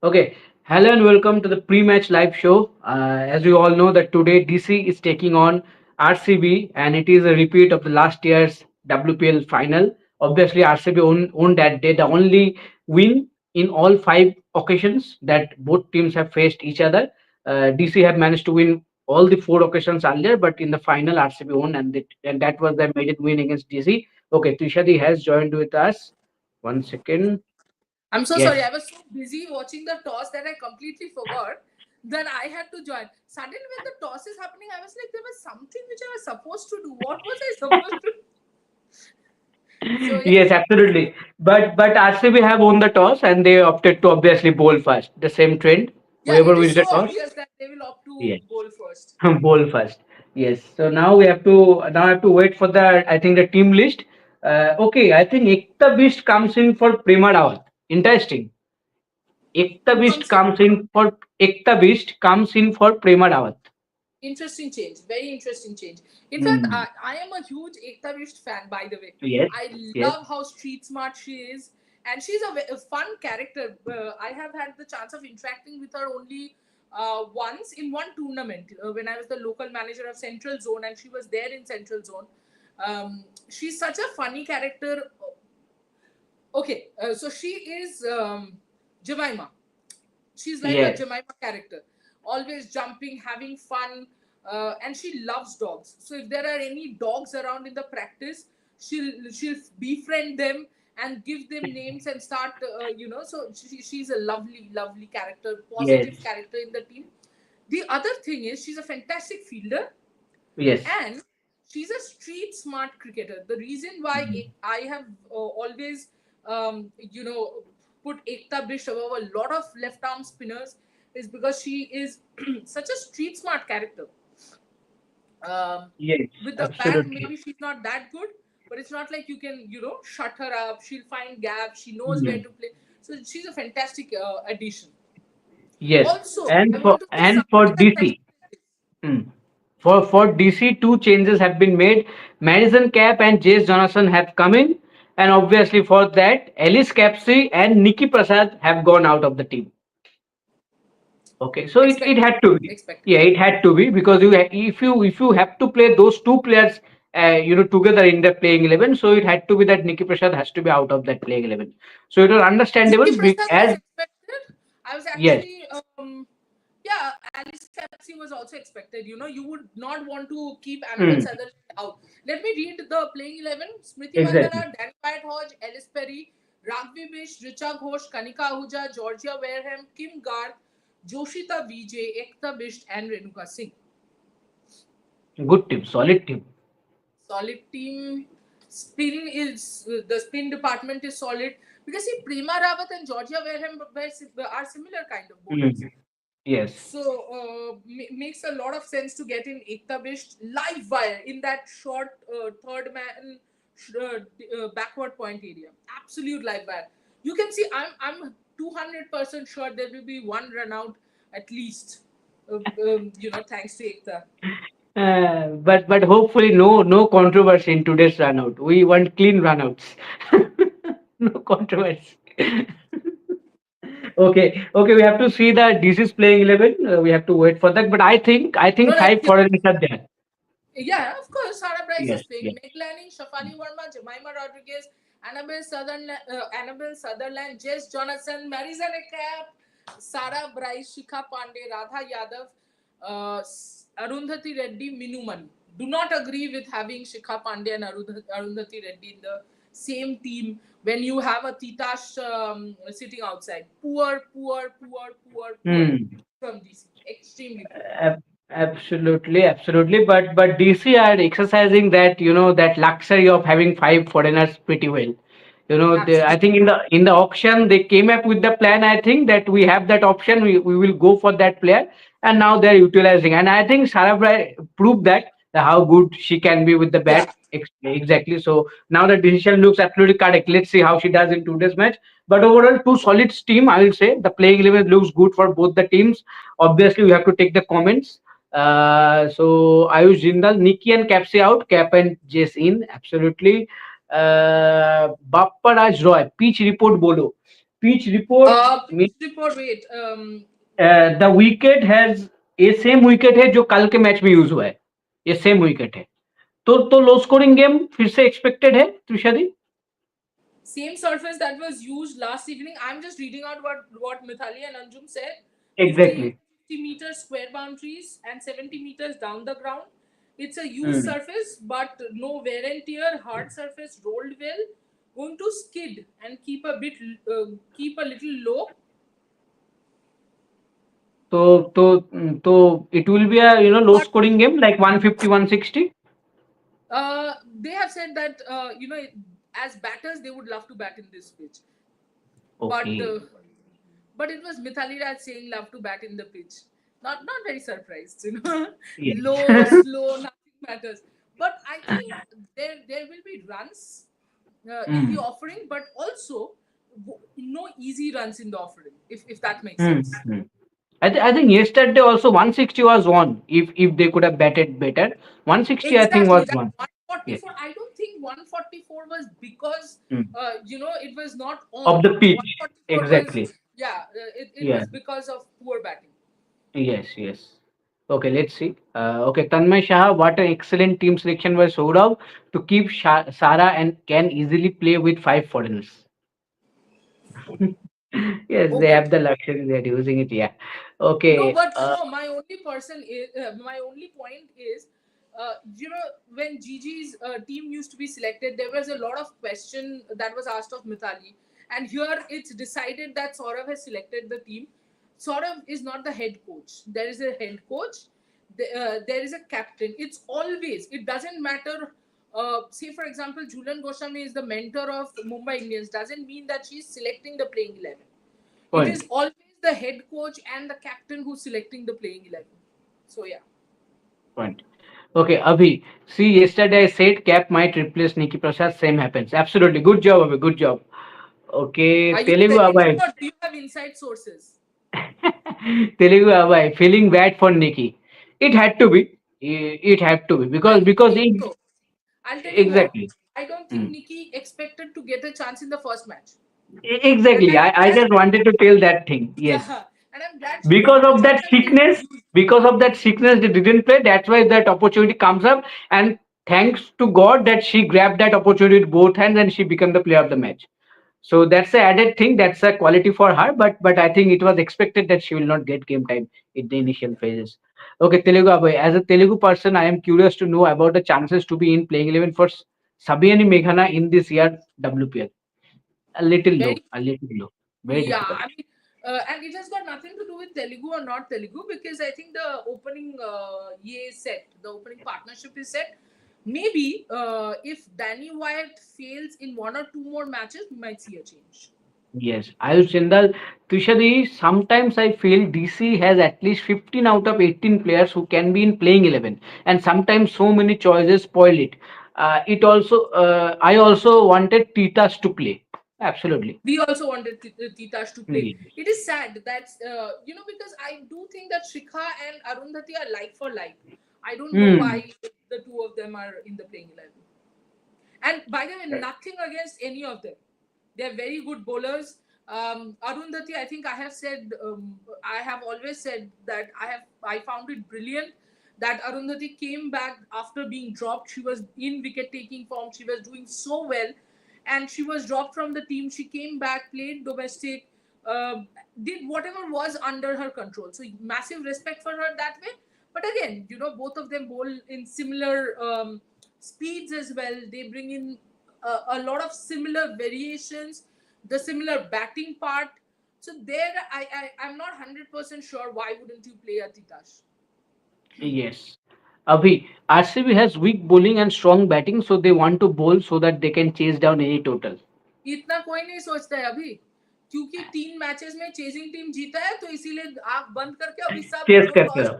Okay, hello and welcome to the pre-match live show. As we all know that today DC is taking on RCB and it is a repeat of the last year's WPL final. Obviously, RCB won that day. The only win in all five occasions that both teams have faced each other. DC have managed to win all the four occasions earlier, but in the final, RCB won, and that was their maiden win against DC. Okay, Trishadi has joined with us. One second. I'm so sorry. Yes. I was so busy watching the toss that I completely forgot that I had to join. Suddenly, when the toss is happening, I was like, there was something which I was supposed to do. What was I supposed to do? So, yeah. Yes, absolutely. But RCB have won the toss and they opted to obviously bowl first. The same trend. Yeah, Whoever it is wins the so toss, obvious that they will opt to yes, bowl first. bowl first. Yes. So now I have to wait for the I think the team list. Okay, I think Ekta Beast comes in for Prema Rawat. Interesting. Who comes in? Ekta Beast comes in for Prema Rawat. Interesting change. Very interesting change. In fact, Hmm. I am a huge Ekta Visht fan, by the way. Yes. I Yes. love how street smart she is. And she's a fun character. I have had the chance of interacting with her only once in one tournament when I was the local manager of Central Zone and she was there in Central Zone. She's such a funny character. Okay, so she is Jemima. She's like a Yes. Jemima character, always jumping, having fun, and she loves dogs. So if there are any dogs around in the practice, she'll befriend them and give them names and start, So she's a lovely character, positive Yes. character in the team. The other thing is she's a fantastic fielder Yes. and she's a street smart cricketer. The reason why Hmm. I have always put Ekta Bish above a lot of left arm spinners is because she is such a street smart character. um, Yes. with the bat Absolutely. maybe she's not that good, but it's not like you can shut her up. She'll find gaps, she knows where Hmm. to play. So she's a fantastic addition. Yes. Also, And I for want to say and for somebody has DC. mentioned this. Hmm. For DC, two changes have been made. Madison Cap and Jace Johnson have come in, and obviously for that, Alice Capsey and Nikki Prasad have gone out of the team. Okay, so it Expected. had to be. Expected. Yeah, it had to be because if you have to play those two players, together in the playing 11, so it had to be that Nikki Prasad has to be out of that playing 11. So it was Nikki understandable Prasad was as expected. I was yes. actually, yeah, Alice Capsey was also expected. You would not want to keep Annabelle Hmm, Sutherland out. Let me read the playing 11. Smriti exactly. Mandana, Danny White Hodge, Alice Perry, Ragvi Bish, Richa Ghosh, Kanika Ahuja, Georgia Wareham, Kim Garth, Joshita Vijay, Ekta Bisht, and Renuka Singh. Good team, solid team. Solid team. The spin department is solid because see Prema Rawat and Georgia Wareham are similar kind of bowlers. Hmm. Yes. So makes a lot of sense to get in Ekta Bisht live wire in that short third man backward point area. Absolute live wire. You can see I'm 200% sure there will be one run out at least. Thanks to Ekta. But hopefully no controversy in today's run out. We want clean run outs. No controversy. Okay. We have to see the DC's playing 11. We have to wait for that. But I think No, no, five foreigners are there. yeah, of course, Sarah Bryce Yes. is playing. Yes. Meg Lanning, Shafali Verma, Jemima Rodriguez, Annabelle Sutherland, Jess Jonathan, Marisa Cap, Sarah Bryce, Shikha Pandey, Radha Yadav, Arundhati Reddy, Minu Mani. Do not agree with having Shikha Pandey and Arundhati Reddy in the same team when you have a Titash sitting outside. Poor Hmm. from DC. Extremely poor. Absolutely. But DC are exercising that that luxury of having five foreigners pretty well. I Absolutely. think in the auction they came up with the plan. I think that we have that option. We will go for that player, and now they're utilizing. And I think Sarah Bray proved that how good she can be with the Yeah. bat. Exactly. So now the decision looks absolutely correct. Let's see how she does in today's match. But overall, two solid team. I will say the playing 11 looks good for both the teams. Obviously, we have to take the comments. So Ayush Jindal, Nikki and Capsy out, Cap and Jace in. Absolutely. Bappa Raj Roy, pitch report bolo. pitch report Pitch report. Wait. The wicket has ये same wicket है जो कल के match में use हुआ है, ये same wicket है। तो लो स्कोरिंग गेम फिर से एक्सपेक्टेड है त्रिशादी। Same surface that was used last evening. I'm just reading out what Mithali and Anjum said. 50, exactly. 50 meters square boundaries and 70 meters down the ground. It's a used surface, but no wear and tear. Hard surface, rolled well. Going to skid and keep a little low. तो it will be a low But scoring game like 150 160। they have said that as batters they would love to bat in this pitch. Okay. But but it was Mithali Raj saying love to bat in the pitch. Not very surprised, you know. Low, yes. slow, nothing matters. But I think there will be runs in the offering, but also no easy runs in the offering, if that makes sense. I think yesterday also 160 was won. If they could have batted better, 160 I think Exactly. was That won. Yes. 144, I don't think 144 was because, Mm. it was not Of on. the pitch. 144 was, Exactly. yeah, it Yeah. was because of poor batting. Yes. Yes. Okay. Let's see. Okay. Tanmay Shah, what an excellent team selection by Saurav to keep Sara and can easily play with five foreigners. Yes, they Okay. have the luxury. They're using it. Yeah. No, Okay. but my only my only point is, when Gigi's team used to be selected, there was a lot of question that was asked of Mithali, and here it's decided that Saurav has selected the team. Saurav is not the head coach. There is a head coach. There is a captain. It's always. It doesn't matter. Say for example, Julian Goswami is the mentor of Mumbai Indians. Doesn't mean that she's selecting the playing 11. It Point. is always the head coach and the captain who's selecting the playing 11. So yeah. Point. Okay, Abhi. See, yesterday I said Cap might replace Nikki Prasad. Same happens. Absolutely. Good job, Abhi. Good job. Okay, Are you Telugu telling me Abhay. or do you have inside sources? Telugu Abhay. Feeling bad for Nikki. It had to be. It had to be I because think it so. I'll tell you what. exactly. I don't think Hmm. Nikki expected to get a chance in the first match. And Exactly. I'm I glad, just wanted to tell that thing. Yes. yeah. And I'm glad she Because got the of chance that and didn't sickness, use it. they didn't play. That's why that opportunity comes up. And thanks to God that she grabbed that opportunity with both hands and she became the player of the match. So that's a added thing. That's a quality for her. But I think it was expected that she will not get game time in the initial phases. Okay, Telugu Abhay. As a Telugu person, I am curious to know about the chances to be in playing 11 for Sabiyani Meghana in this year WPL. A little low. Very, A little low. Very yeah. difficult. I mean, and it has got nothing to do with Telugu or not Telugu because I think the opening the opening partnership is set. Maybe if Danny Wyatt fails in one or two more matches, we might see a change. Yes, Ayush Jindal, Tushadi, sometimes I feel DC has at least 15 out of 18 players who can be in playing 11, and sometimes so many choices spoil it. I also wanted Titas to play. Absolutely. We also wanted Titash to play. Yes. It is sad that, because I do think that Shikha and Arundhati are like for like. I don't know Hmm. why the two of them are in the playing 11. And by the way, nothing against any of them. They're very good bowlers. Arundhati, I think I have always said that I found it brilliant that Arundhati came back after being dropped. She was in wicket taking form. She was doing so well, and she was dropped from the team. She came back, played domestic, did whatever was under her control. So massive respect for her that way. But again, both of them bowl in similar speeds as well. They bring in a lot of similar variations, the similar batting part. So there, I'm not 100% sure why wouldn't you play Atitash? Yes. Abhi, RCB has weak bowling and strong batting, so they want to bowl so that they can chase down any total. इतना कोई नहीं सोचता है अभी क्योंकि 3 matches में chasing team जीता है तो इसीलिए आंख बंद करके अभी सब चेस जो करते टॉस रहो।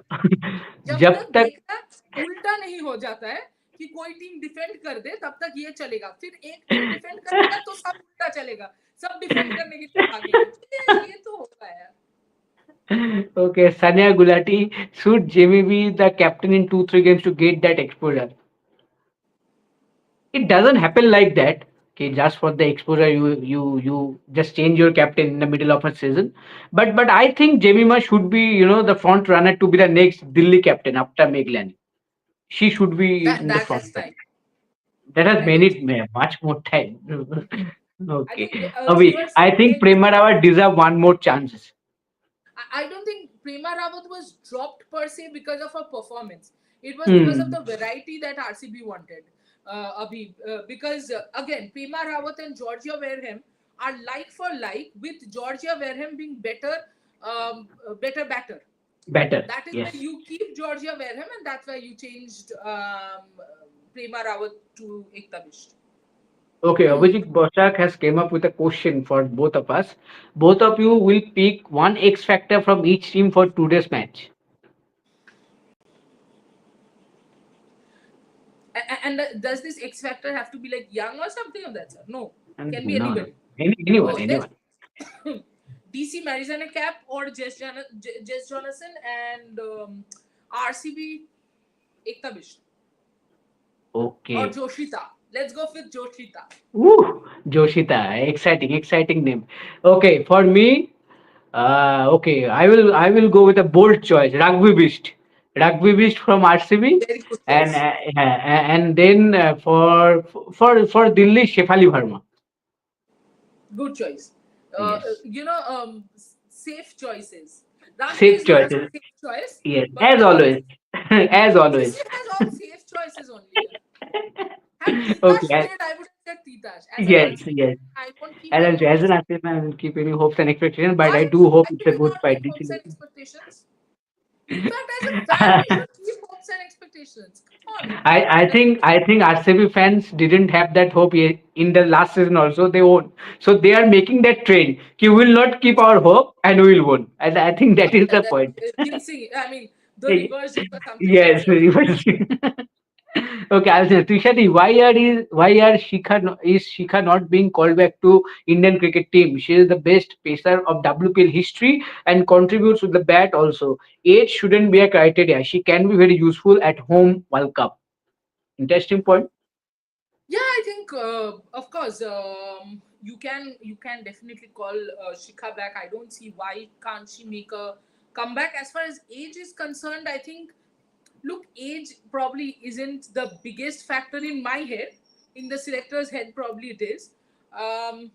जब जब तक तक देखना उल्टा नहीं हो जाता है कि कोई टीम डिफेंड कर दे तब तक ये चलेगा फिर एक टीम डिफेंड करेगा तो सब उल्टा चलेगा सब डिफेंड करने की तरफ भागेंगे तो ये तो होगा यार Okay, Sanya Gulati, should Jamie be the captain in 2 3 games to get that exposure? It doesn't happen like that. Okay, just for the exposure, you just change your captain in the middle of a season. But I think Jemima should be, the front runner to be the next Delhi captain after Meglani. She should be That in the that front has runner. time. That has I don't many think. much more time. I Okay, think you Avi, are I saying think like Prema Rawat deserve one more chance. I don't think Prema Rawat was dropped per se because of her performance. It was because of Hmm. the variety that RCB wanted. Abhi, because again, Prema Rawat and Georgia Wareham are like for like, with Georgia Wareham being better batter. Better. That is why Yes. you keep Georgia Wareham, and that's why you changed Prema Rawat to Ekta. Okay, Abhijit Bosak has came up with a question for both of us. Both of you will pick one X factor from each team for today's match. And does this X Factor have to be like young or something of that sort? No, And can be no, no. anybody. Anyone, Oh, let's anyone. DC Marizana Cap or Jess Jonathan and RCB Ekta Bish or Okay. Joshita. Let's go with Joshita. Woo! Joshita, exciting, exciting name. Okay, for me, okay, I will go with a bold choice. Rugby Beast, Rugby Beast from RCB, Very good and choice. then for Delhi, Shefali Verma. Good choice. Yes, Safe choices. Rugby safe is not a choices. safe choice, Yes, but as always, as CC always. has all safe choices only here. Had Titash Okay, played, I would have said Titash. As an yes, RCB, yes. I won't keep And any as hopes. an athlete, I don't keep any hopes and expectations, but Why I not? do hope Why it's should a we good not fight. keep hopes and expectations? In fact, as a fan, we should keep hopes and expectations. Come on. I think RCB fans didn't have that hope in the last season also. They won. So they are making that trend. We will not keep our hope and we will win. And I think that is the That point. Ginseng, I mean, the reverse jinx or something of that Yes, sort. very much. Okay, I'll say Trishati, why are Shikha not being called back to Indian cricket team? She is the best pacer of WPL history and contributes with the bat also. Age shouldn't be a criteria. She can be very useful at home World Cup. Interesting point. Yeah, I think, of course, you can definitely call Shikha back. I don't see why can't she make a comeback. As far as age is concerned, I think, look, age probably isn't the biggest factor in my head. In the selector's head, probably it is. Um,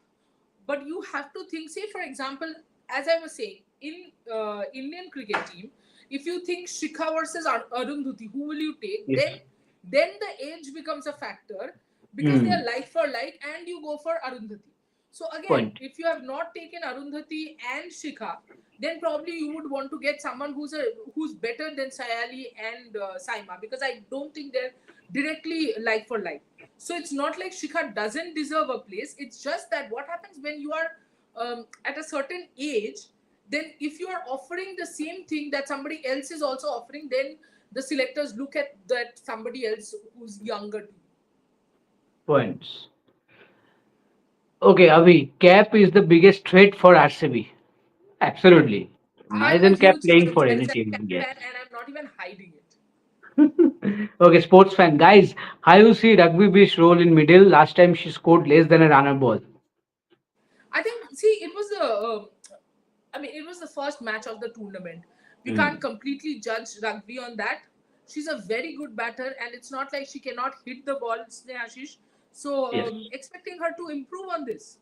but you have to think, say for example, as I was saying, in Indian cricket team, if you think Shikha versus Arundhati, who will you take? Yes. Then the age becomes a factor, because they Hmm. are like for like, and you go for Arundhati. So again, Point. if you have not taken Arundhati and Shikha, then probably you would want to get someone who's better than Sayali and Saima, because I don't think they're directly like for like. So it's not like Shikha doesn't deserve a place. It's just that what happens when you are at a certain age, then if you are offering the same thing that somebody else is also offering, then the selectors look at that somebody else who's younger. Points. Okay, Avi, Cap is the biggest threat for RCB. Absolutely. I'm a Marizan Cap huge playing James for any Madison team, yes. fan, and I'm not even hiding it. Okay, sports fan. Guys, how you see Rugby Beach role in middle? Last time she scored less than a runner ball. I think, see, it was it was the first match of the tournament. We can't Hmm. completely judge rugby on that. She's a very good batter, and it's not like she cannot hit the ball, Snehashish. So, Yes. expecting her to improve on this.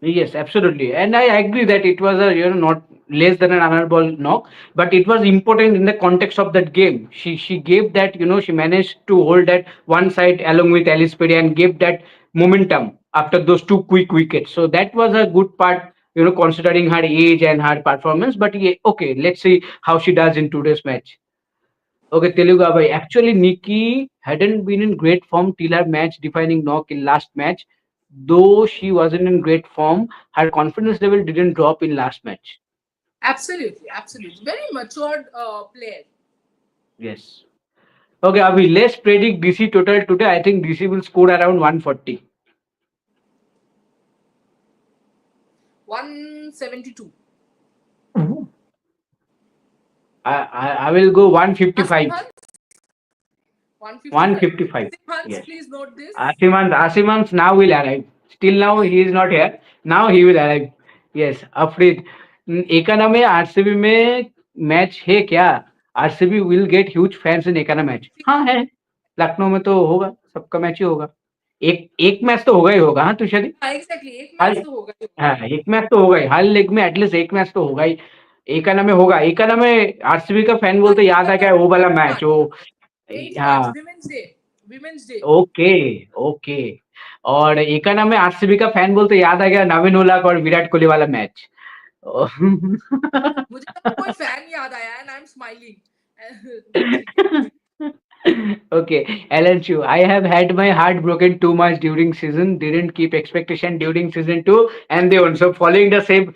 Yes, absolutely. And I agree that it was a not less than an honorable knock, but it was important in the context of that game. She gave that, she managed to hold that one side along with Alice Perry and gave that momentum after those two quick wickets. So that was a good part, considering her age and her performance. But yeah, okay, let's see how she does in today's match. Okay, Telugu bhai. Actually, Nikki hadn't been in great form till her match defining knock in last match. Though she wasn't in great form, her confidence level didn't drop in last match. Absolutely, absolutely. Very matured player. Yes. Okay, Avi, let's predict DC total today. I think DC will score around 140. 172. Mhm. I will go 155. Asimhans, 155. 155. Asimhans, Yes. please note this. Asimans now will arrive. Still now he is not here. Now he will arrive. Yes, Afrid. Ekana में RCB में match है क्या? RCB will get huge fans in Ekana match. हाँ है. लखनऊ में तो होगा, सबका मैच ही होगा. एक एक मैच तो होगा ही होगा. हाँ तुषारी. हाँ एग्जैक्टली, एक हर मैच तो होगा ही होगा. हाँ एक मैच तो होगा ही. हर लीग में एटलीस्ट एक मैच तो होगा ही. एकाना में होगा. एकाना में आरसीबी का फैन हाँ बोलते याद आ एकाना, गया वो वाला हाँ मैच वो. मेन्स मैच, हाँ. Women's day, women's day. Okay. Okay. और एकाना में आरसीबी का फैन बोलते याद आ गया नवीन उलक और विराट कोहली वाला मैच. मुझे लगा कोई फैन याद आया and I am smiling. But ठीक है. Okay, Alan Chu, I have had my heart broken too much during season. Didn't keep expectation during season two, and they also following the same.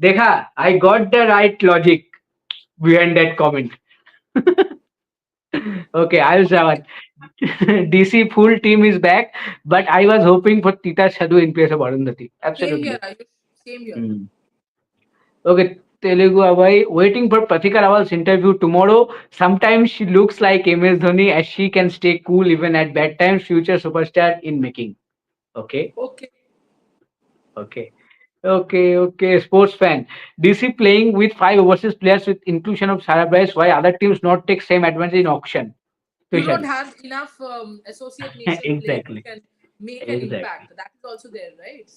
Dekha, I got the right logic behind that comment. Okay, I'll Sawan. DC full team is back, but I was hoping for Tita Sadhu in place of Arundhati. Same here, Absolutely. Ayush. Same here. Hmm. Okay, Telugu Abai, waiting for Pratika Rawal's interview tomorrow. Sometimes she looks like MS Dhoni as she can stay cool even at bad times. Future superstar in making. Okay, Okay. okay, okay. Sports fan. DC playing with five overseas players with inclusion of Sarah Bryce. Why other teams not take same advantage in auction? You don't Tushari. have enough associate nation players who Exactly. can make an Exactly. impact. That is also there, right?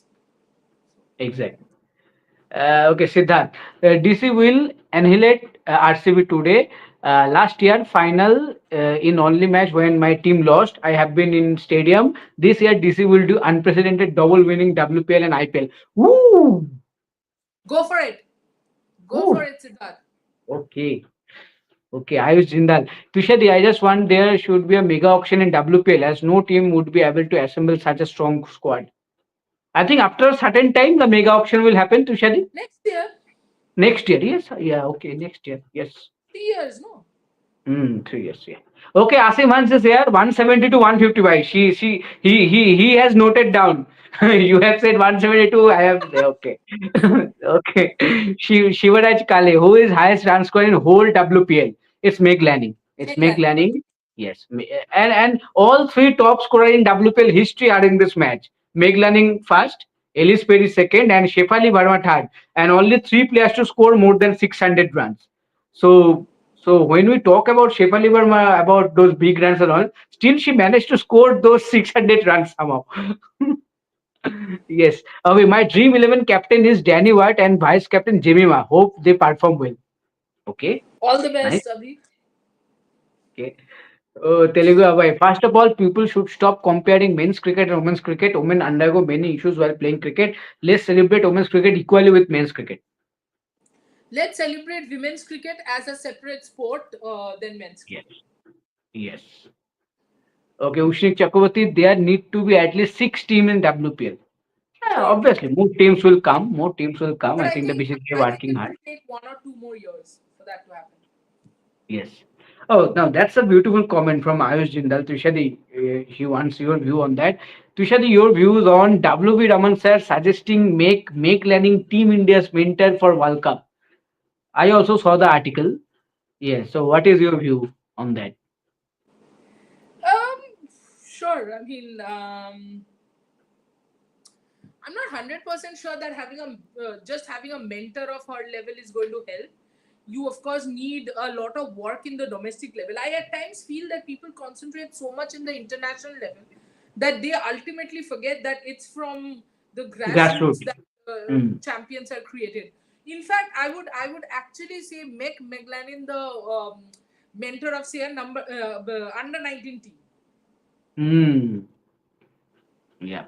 Exactly. Okay, Siddharth. DC will annihilate RCB today. Last year, final in only match when my team lost. I have been in stadium. This year, DC will do unprecedented double winning WPL and IPL. Woo! Go for it. Go for Good. it, Siddharth. Okay. Okay, Ayush Jindal. Tushadi, I just want there should be a mega auction in WPL as no team would be able to assemble such a strong squad. I think after a certain time, the mega auction will happen, Tushadi. Next year, Next year, yes. Yeah, okay, next year. Yes. 3 years, no? 3 years, yeah. Okay, Asim Hans is here, 170 to 155. He has noted down. You have said 172. I have okay. Okay. Shivaraj Kale, who is highest run scorer in whole WPL? It's Meg Lanning. It's Meg Meg Lanning. Lanning. Yes. And all three top scorer in WPL history are in this match. Meg Lanning first, Ellis Perry second, and Shefali Verma third. And only three players to score more than 600 runs. So so when we talk about Shefali Verma, about those big runs and all, still she managed to score those 600 runs somehow. Yes. My dream 11 captain is Danny White and vice captain Jemima. Hope they perform well. Okay. All the Nice. best, Abhi. Okay. Telugu Abhay. First of all, people should stop comparing men's cricket and women's cricket. Women undergo many issues while playing cricket. Let's celebrate women's cricket equally with men's cricket. Let's celebrate women's cricket as a separate sport than men's Yes. cricket. Yes. Okay, Ushnik Chakravarti, there need to be at least six teams in WPL. Yeah, Sure. obviously, more teams will come. More teams will come. But I I think the think BCCA I think working it hard. will take 1 or 2 more years for that to happen. Yes. Oh, now that's a beautiful comment from Ayush Jindal. Tushadi, he wants your view on that. Tushadi, your views on WV Raman sir suggesting make learning Team India's mentor for World Cup. I also saw the article. Yes. So, what is your view on that? Um, sure. I mean, I'm not 100% sure that having a just having a mentor of her level is going to help. You of course need a lot of work in the domestic level. I at times feel that people concentrate so much in the international level that they ultimately forget that it's from the grassroots Grassroots. that Mm. champions are created. In fact, I would actually say make Meglanin the mentor of say a number under 19 team. Mm. Yeah.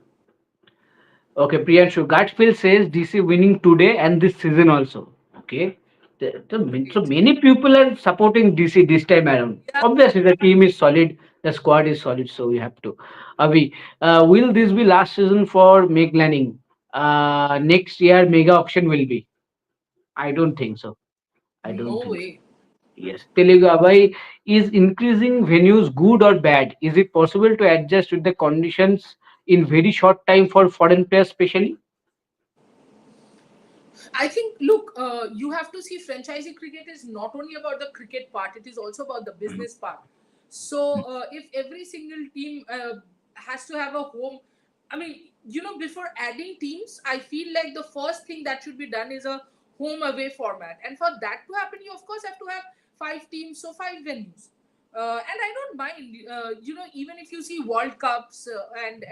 Okay, Priyanshu. Gut feel says DC winning today and this season also. Okay. So Great. many people are supporting DC this time around. Yeah. Obviously, the team is solid, the squad is solid, so we have to. Avi, will this be last season for Meg Lanning? Next year, mega auction will be. I don't think so. I don't No think so. way. Yes. Telugu Abai, is increasing venues good or bad? Is it possible to adjust with the conditions in very short time for foreign players, especially? I think, look, you have to see franchisee cricket is not only about the cricket part, it is also about the business part. So, if every single team has to have a home, I mean, before adding teams, I feel like the first thing that should be done is a home away format. And for that to happen, you of course have to have 5 teams, so 5 venues. And I don't mind, even if you see World Cups and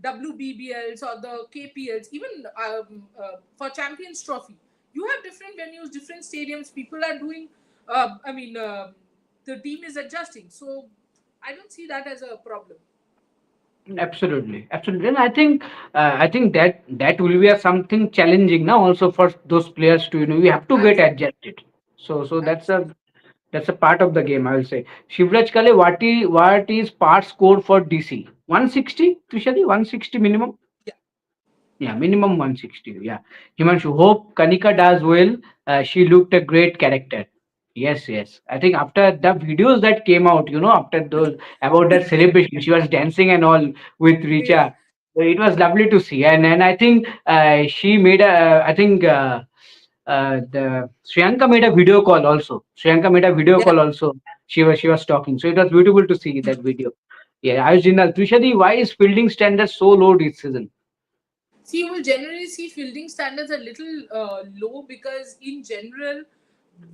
WBBLs or the KPLs, even for Champions Trophy, you have different venues, different stadiums. People are doing, the team is adjusting. So I don't see that as a problem. Absolutely, absolutely, and I think that will be a something challenging now also for those players to we have to get Absolutely. adjusted. So Absolutely. that's a part of the game. I will say. Shivraj Kale, what is par score for DC? 160, Tushadi, 160 minimum. Yeah. Yeah, minimum 160. Yeah. Himanshu, hope Kanika does well. She looked a great character. Yes, yes. I think after the videos that came out, after those about that celebration, she was dancing and all with Yeah. Richa. So it was lovely to see. And I think she made I think the Sriyanka made a video call also. Sriyanka made a video Yeah. call also. She was talking. So it was beautiful to see that video. Yeah, I was in Trishadi, why is fielding standards so low this season? See, you will generally see fielding standards a little low because, in general,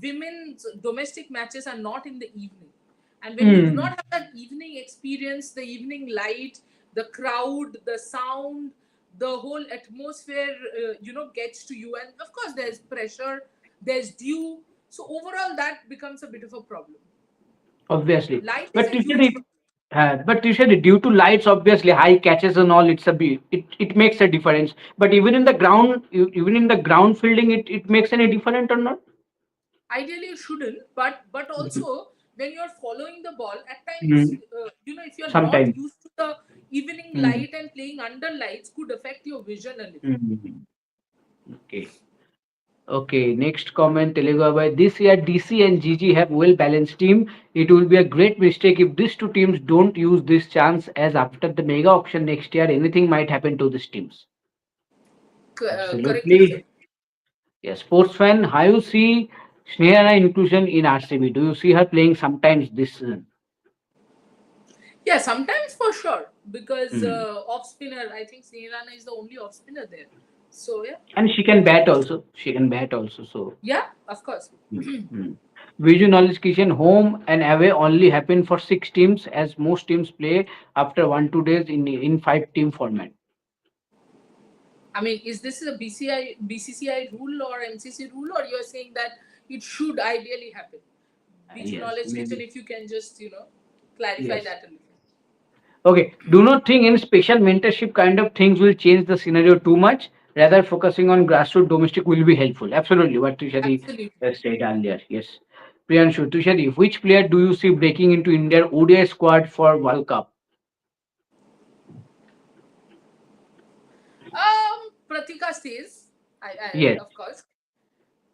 women's domestic matches are not in the evening. And when you do not Hmm. have that evening experience, the evening light, the crowd, the sound, the whole atmosphere, gets to you. And of course, there's pressure, there's dew. So, overall, that becomes a bit of a problem. Obviously. Light is But a you said huge it, problem. due to lights, obviously high catches and all, it makes a difference. But even in the ground, even in the ground fielding, it makes any difference or not? Ideally you shouldn't, but Mhm. also when you're following the ball at times, Mm, if you're not sometimes. used to the evening Mm, light and playing under lights, could affect your vision a little. mm. Okay. Okay. Next comment, Telugu by this year, DC and GG have well balanced team. It will be a great mistake if these two teams don't use this chance, as after the mega auction next year, anything might happen to these teams. Correctly said. Absolutely. Yeah, sports fan, how you see Sneha inclusion in RCB? Do you see her playing sometimes this season? Yeah, sometimes for sure, because Hmm. off spinner, I think Snehalana is the only off spinner there. So yeah. And she can bat also. She can bat also. So, Yeah, of course. hmm. Hmm. Visual knowledge kitchen home and away only happen for 6 teams, as most teams play after 1 2 days in 5 team format. I mean, is this a BCCI rule or MCC rule, or you're saying that it should ideally happen? Biju Yes, Knowledge Kitchen, maybe. if you can just, clarify Yes. that a little. Okay. Do not think any special mentorship kind of things will change the scenario too much. Rather, focusing on grassroots domestic will be helpful. Absolutely, what Tushadi Absolutely. said earlier. Yes. Priyanshu, Tushadi, which player do you see breaking into Indian ODI squad for World Cup? Pratika stays, Yes. of course,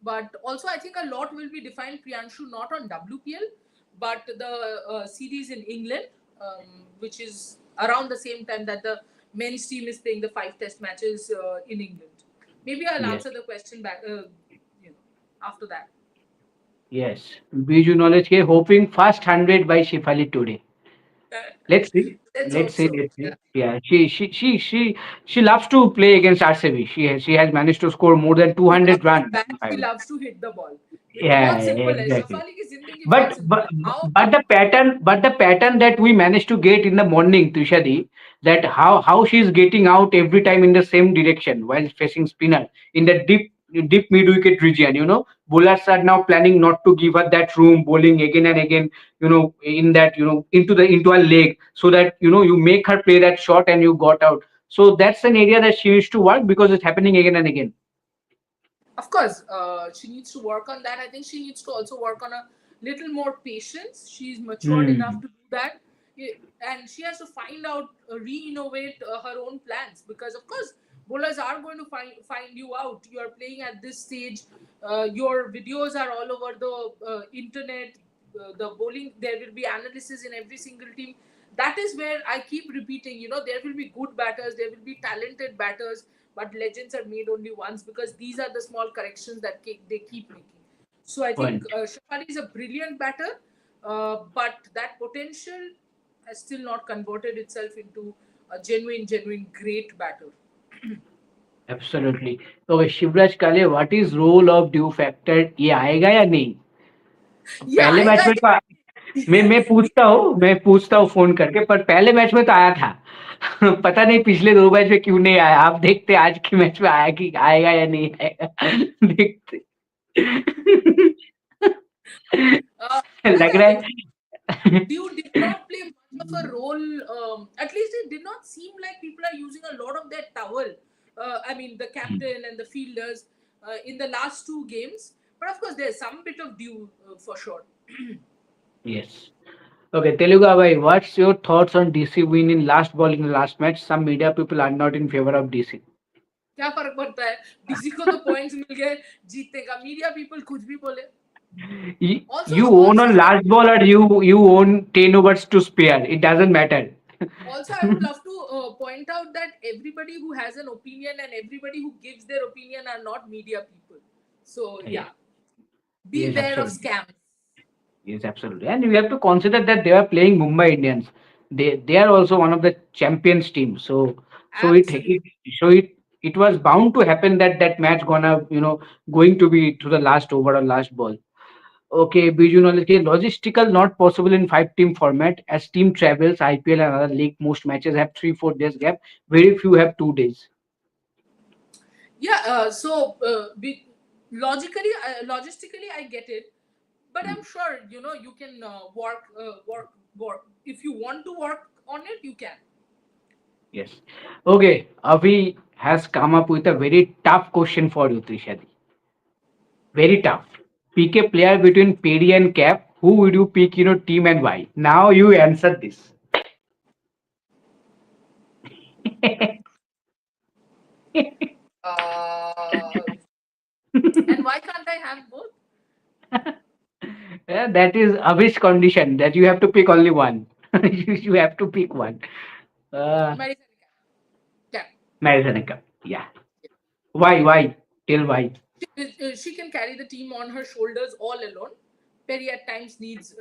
but also I think a lot will be defined, Priyanshu, not on WPL, but the series in England, which is around the same time that the men's team is playing the 5 test matches in England. Maybe I'll Yes. answer the question back, after that. Yes. Biju knowledge ke hoping first 100 by Shifali today. Let's see. Let's hope Let's see. so. Let's Yeah. see. Yeah, she loves to play against RCB. She has managed to score more than She 200 loves to runs. bat, she loves to hit the ball. ये तो Yeah, बहुत simple है, exactly. Shafali की जिंदगी But बहुत but simple है. How? but the pattern that we managed to get in the morning, Tushadi, that how she's getting out every time in the same direction while facing spinner in the deep mid wicket region. Bowlers are now planning not to give her that room, bowling again and again. In that into a leg, so that you make her play that shot and you got out. So that's an area that she needs to work because it's happening again and again. Of course, she needs to work on that. I think she needs to also work on a little more patience. She's matured enough Hmm. to do that. And she has to find out, re-innovate her own plans, because of course bowlers are going to find you out. You are playing at this stage. Your videos are all over the internet. The bowling, there will be analysis in every single team. That is where I keep repeating. There will be good batters, there will be talented batters, but legends are made only once, because these are the small corrections that they keep making. So I think Point. Shafali is a brilliant batter, but that potential has still not converted itself into a genuine great batter. Absolutely. Okay, Shivraj Kale, what is role of due factor? ये आएगा या नहीं? Yeah, पहले I match में तो मैं पूछता हूँ फोन करके, पर पहले मैच में तो आया था। पता नहीं पिछले 2 मैच में क्यों नहीं आया। आप देखते आज के मैच में आया कि आएगा या नहीं आएगा। देखते। no, लग no. रहा है। Dew did not play much of a role. At least it did not seem like people are using a lot of their towel. I mean, the captain and the fielders in the last two games. But of course, there's some bit of dew for sure. Yes. Okay, Telugu bhai, what's your thoughts on DC win in last ball in the last match? Some media people are not in favor of DC. क्या फर्क पड़ता है? DC को तो points मिल गए, जीतने का media people कुछ भी बोले. Also, You own also on I would last ball or you own 10 overs to spare. It doesn't matter. Also, I would love to point out that everybody who has an opinion and everybody who gives their opinion are not media people. So, Yes, yeah, yes, beware of absolutely. scams. Yes, absolutely. And we have to consider that they are playing Mumbai Indians. They are also one of the champions team. So Absolutely. it was bound to happen that that match gonna going to be to the last over or last ball. Okay, Biju knowledge के logistical not possible in 5 team format as team travels IPL and other league most matches have 3-4 days gap. Very few have 2 days. Yeah, logistically, I get it. But Hmm. I'm sure, you can work. If you want to work on it, you can. Yes. Okay, Avi has come up with a very tough question for you, Trishadi. Very tough. Pick a player between Pedi and Cap. Who would you pick, team and why? Now you answer this. Uh, and why can't I have both? Yeah, that is Avi's condition that you have to pick only one. You have to pick one. Uh, Medicine cap. Madison Cup. Yeah. Why? Why? Tell why. She can carry the team on her shoulders all alone. Perry at times needs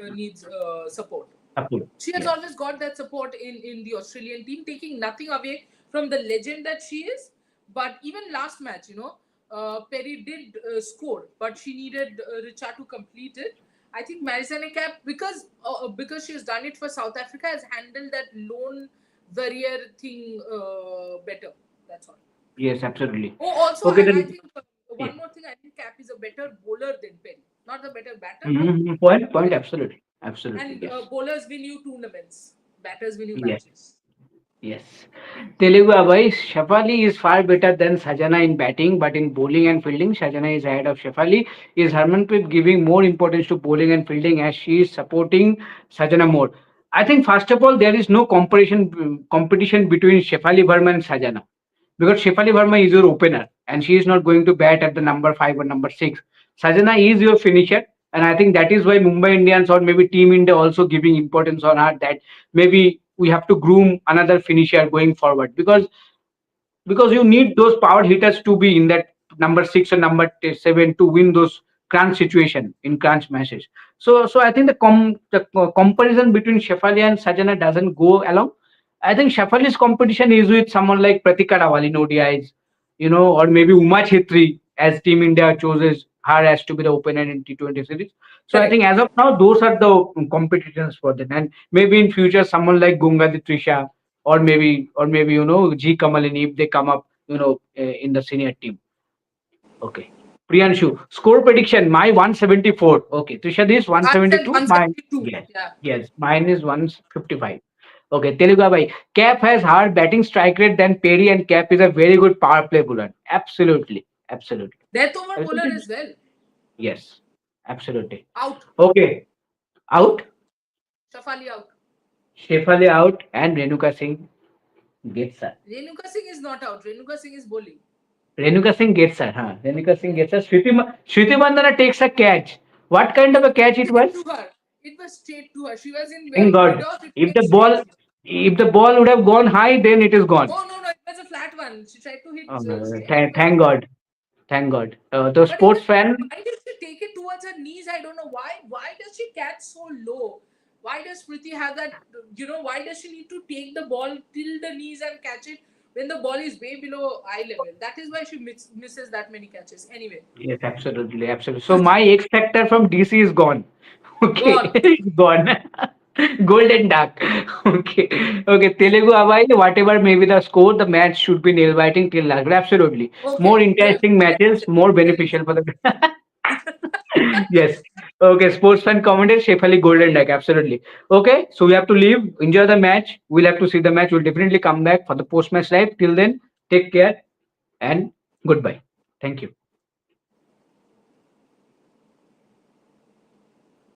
support. Support. She has Yes. always got that support in the Australian team, taking nothing away from the legend that she is. But even last match, Perry did score, but she needed Richa to complete it. I think Marizanne Cap, because she has done it for South Africa, has handled that lone warrior thing better. That's all. Yes, absolutely. Oh, also, Okay, I then. think Yeah. one more thing. I think Cap is a better bowler than Perry. Not the better batter, but Point. better. Absolutely. Absolutely. And Yes. bowlers win you tournaments, batters win you Yes. matches. Yes. Telugu Abai, Shafali is far better than Sajana in batting, but in bowling and fielding, Sajana is ahead of Shafali. Is Harmanpreet giving more importance to bowling and fielding as she is supporting Sajana more? I think first of all there is no competition between Shefali Verma and Sajana because Shefali Verma is your opener and she is not going to bat at the number 5 or number 6. Sajana is your finisher, and I think that is why Mumbai Indians or maybe Team India also giving importance on her that maybe we have to groom another finisher going forward because you need those power hitters to be in that number 6 or number 7 to win those crunch situation in crunch matches. So I think the comparison between Shefali and Sajana doesn't go along. I think Shefali's competition is with someone like Pratika Rawal in ODIs, or maybe Uma Chhetri as Team India chooses her as to be the opener in T20 series. So I think Correct. as of now, those are the competitions for them. And maybe in future, someone like Gungadi Trisha or maybe G Kamalini if they come up in the senior team. Okay. Priyanshu, score prediction. My 174. Okay. Trisha is I said 172. Mine, 172. yes, Yeah. yes. Mine is 155. Okay. Telugu bhai. Cap has higher batting strike rate than Perry, and Cap is a very good power play bowler. Absolutely. Absolutely. Death over bowler Absolutely. as well. Yes. Absolutely. Out. Okay. Out. Out. Shafali out. Shefali out, and Renuka Singh gets her. Renuka Singh is not out. Renuka Singh is bowling. Renuka Singh gets her, huh? Renuka Singh Yeah. gets her. Shruti Mandana takes a catch. What kind of a catch it Straight was? to her. It was straight to her. She was in Thank mid God. off. It If came the straight ball, to her. if the ball would have gone high, then it is gone. Oh no, no, it was a flat one. She tried to hit straight. It Thank, was a thank flat. God. Thank God. The But even sports fan. why did she take it towards her knees? I don't know why. Why does she catch so low? Why does Priti have that? Why does she need to take the ball till the knees and catch it when the ball is way below eye level? That is why she misses that many catches. Anyway, Yes, absolutely, absolutely. So my X factor from DC is gone. Okay, gone. it's gone. Golden duck. Okay, okay. Telugu Abai, whatever may be the score, the match should be nail biting till last. But absolutely, more Okay, interesting matches, definition. more There is. beneficial for the. Yes. Okay, sports fan commented Shefali Golden Duck. Absolutely. Okay, so we have to leave. Enjoy the match. We'll have to see the match. We'll definitely come back for the post match live. Till then, take care and goodbye. Thank you.